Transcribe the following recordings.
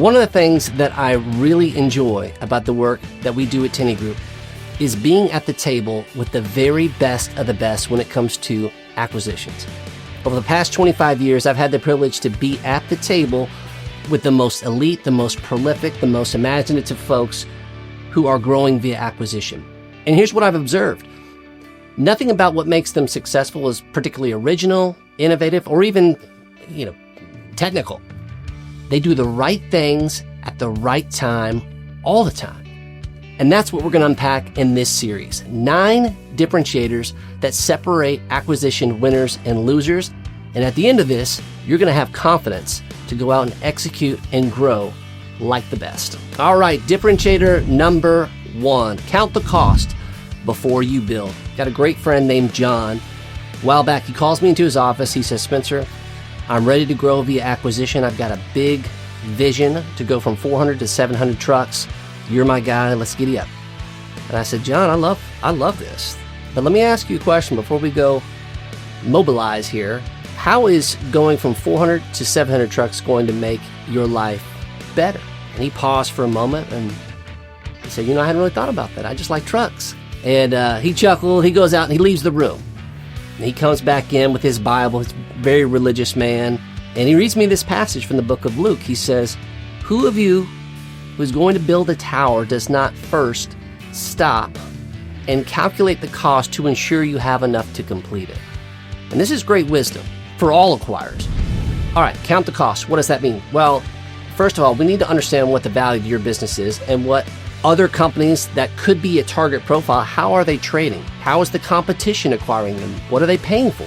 One of the things that I really enjoy about the work that we do at Tenney Group is being at the table with the very best of the best when it comes to acquisitions. Over the past 25 years, I've had the privilege to be at the table with the most elite, the most prolific, the most imaginative folks who are growing via acquisition. And here's what I've observed. Nothing about what makes them successful is particularly original, innovative, or even, technical. They do the right things at the right time, all the time. And that's what we're going to unpack in this series. 9 differentiators that separate acquisition winners and losers. And at the end of this, you're going to have confidence to go out and execute and grow like the best. All right, differentiator number 1. Count the cost before you build. Got a great friend named John. A while back, he calls me into his office. He says, Spencer, I'm ready to grow via acquisition. I've got a big vision to go from 400 to 700 trucks. You're my guy. Let's giddy up. And I said, John, I love this. But let me ask you a question before we go mobilize here. How is going from 400 to 700 trucks going to make your life better? And he paused for a moment and he said, I hadn't really thought about that. I just like trucks. And he chuckled. He goes out and he leaves the room. And he comes back in with his Bible. He's a very religious man. And he reads me this passage from the book of Luke. He says, who of you who's going to build a tower does not first stop and calculate the cost to ensure you have enough to complete it? And this is great wisdom for all acquirers. All right, count the cost. What does that mean? Well, first of all, we need to understand what the value of your business is and what other companies that could be a target profile, how are they trading? How is the competition acquiring them? What are they paying for?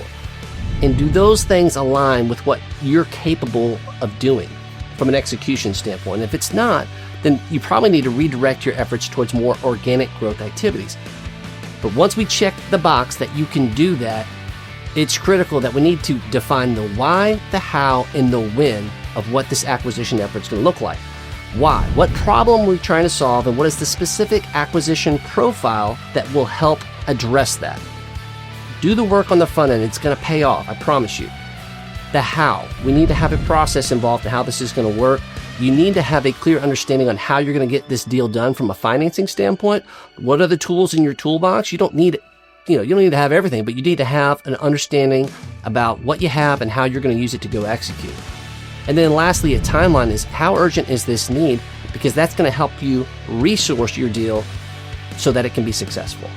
And do those things align with what you're capable of doing from an execution standpoint? And if it's not, then you probably need to redirect your efforts towards more organic growth activities. But once we check the box that you can do that, it's critical that we need to define the why, the how, and the when of what this acquisition effort is going to look like. Why? What problem are we trying to solve, and what is the specific acquisition profile that will help address that? Do the work on the front end. It's going to pay off, I promise you. The how. We need to have a process involved in how this is going to work. You need to have a clear understanding on how you're going to get this deal done from a financing standpoint. What are the tools in your toolbox? You don't need you don't need to have everything, but you need to have an understanding about what you have and how you're going to use it to go execute. And then lastly, a timeline is how urgent is this need, because that's going to help you resource your deal so that it can be successful.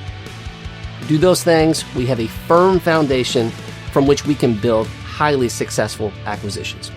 Do those things, we have a firm foundation from which we can build highly successful acquisitions.